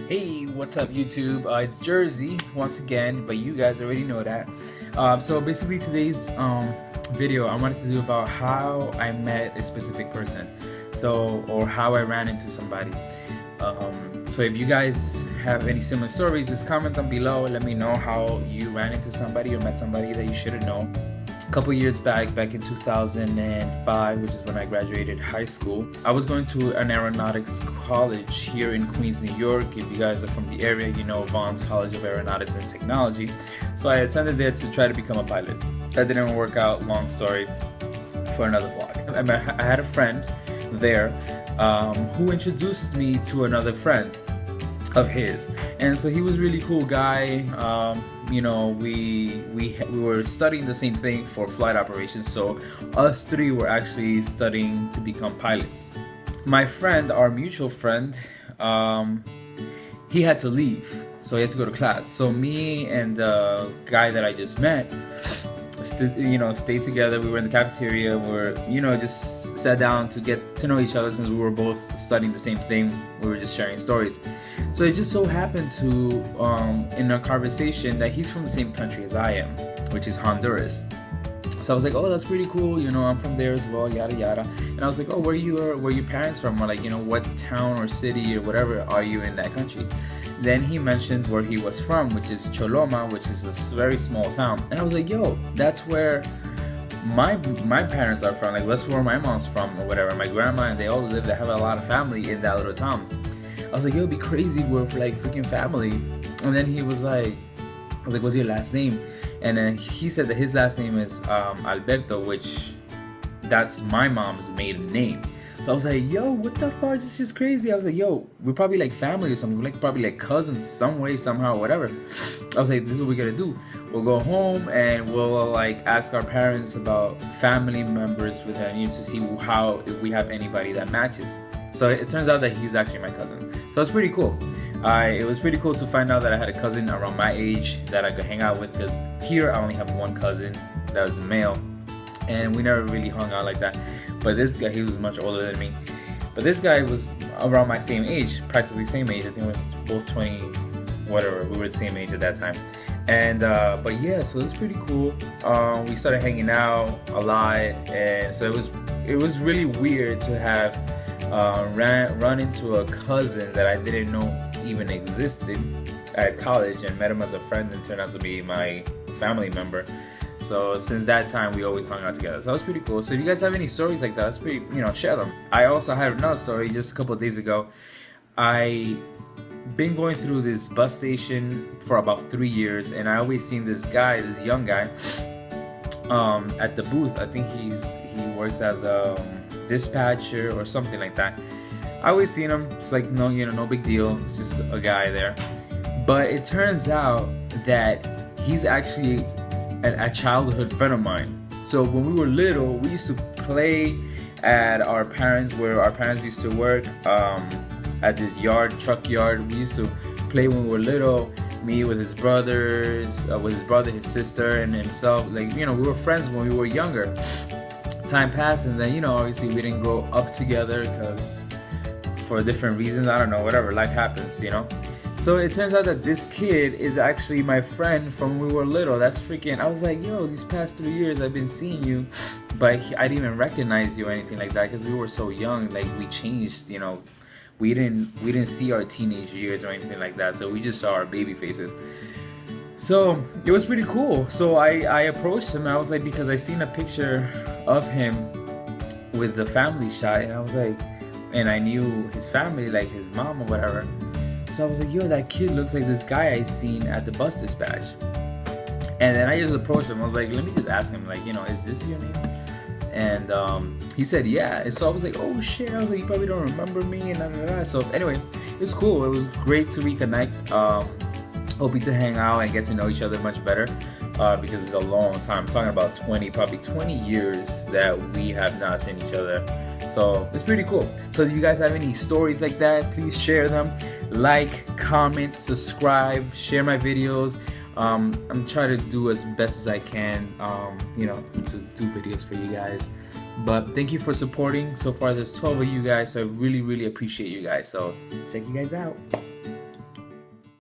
Hey, what's up YouTube? It's Jersey once again, but you guys already know that. So basically today's video I wanted to do about how I met a specific person. Or how I ran into somebody. So if you guys have any similar stories, just comment them below. Let me know how you ran into somebody or met somebody that you should have known. A couple years back in 2005, which is when I graduated high school, I was going to an aeronautics college here in Queens, New York. If you guys are from the area, you know Vaughn's College of Aeronautics and Technology. So I attended there to try to become a pilot. That didn't work out, long story for another vlog. I had a friend there who introduced me to another friend of his, and so he was a really cool guy. You know, we were studying the same thing for flight operations, so us three were actually studying to become pilots. My friend, our mutual friend, he had to leave, so he had to go to class. So me and the guy that I just met, stayed together. We were in the cafeteria. We were, just sat down to get to know each other since we were both studying the same thing. We were just sharing stories. So it just so happened to, in our conversation, that he's from the same country as I am, which is Honduras. So I was like, oh, that's pretty cool. I'm from there as well, yada yada. And I was like, oh, where your parents from? Or like, what town or city or whatever are you in that country? Then he mentioned where he was from, which is Choloma, which is a very small town. And I was like, yo, that's where my parents are from. Like, that's where my mom's from or whatever. My grandma, and they all live, they have a lot of family in that little town. I was like, yo, it'd be crazy, we're like freaking family. And then he was like, I was like, what's your last name? And then he said that his last name is Alberto, which that's my mom's maiden name. So I was like, yo, what the fuck? This is just crazy. I was like, yo, we're probably like family or something. We're like probably like cousins some way, somehow, whatever. I was like, this is what we're gonna do. We'll go home and we'll like ask our parents about family members with them, to see if we have anybody that matches. So it turns out that he's actually my cousin. So it's pretty cool. It was pretty cool to find out that I had a cousin around my age that I could hang out with, because here I only have one cousin that was a male, and we never really hung out like that. But this guy, he was much older than me. But this guy was around my same age, practically same age. I think it was both 20, whatever. We were the same age at that time. And but yeah, so it was pretty cool. We started hanging out a lot, and so it was really weird to have run into a cousin that I didn't know even existed at college, and met him as a friend, and turned out to be my family member. So since that time, we always hung out together. So that was pretty cool. So if you guys have any stories like that, that's pretty, share them. I also had another story just a couple of days ago. I been going through this bus station for about 3 years, and I always seen this guy, this young guy, at the booth. I think he works as a dispatcher or something like that. I always seen him. It's like no big deal. It's just a guy there. But it turns out that he's actually a childhood friend of mine. So when we were little, we used to play at where our parents used to work, at this truck yard. We used to play when we were little. Me with his brothers, his sister, and himself. Like, we were friends when we were younger. Time passed, and then, obviously we didn't grow up together because for different reasons. I don't know, whatever, life happens, So it turns out that this kid is actually my friend from when we were little. That's freaking, I was like, yo, these past 3 years I've been seeing you, but I didn't even recognize you or anything like that, because we were so young. Like, we changed, we didn't see our teenage years or anything like that, so we just saw our baby faces. So it was pretty cool. So I approached him. I was like, because I seen a picture of him with the family shot, and I was like, and I knew his family, like his mom or whatever. So I was like, yo, that kid looks like this guy I seen at the bus dispatch. And then I just approached him. I was like, let me just ask him, like, is this your name? And he said, yeah. And so I was like, oh shit. I was like, you probably don't remember me, and blah. So anyway, it was cool. It was great to reconnect. Hoping to hang out and get to know each other much better, because it's a long time. I'm talking about probably 20 years that we have not seen each other. So it's pretty cool. So if you guys have any stories like that, please share them. Like, comment, subscribe, share my videos. I'm trying to do as best as I can, to do videos for you guys. But thank you for supporting. So far there's 12 of you guys, so I really appreciate you guys. So check you guys out.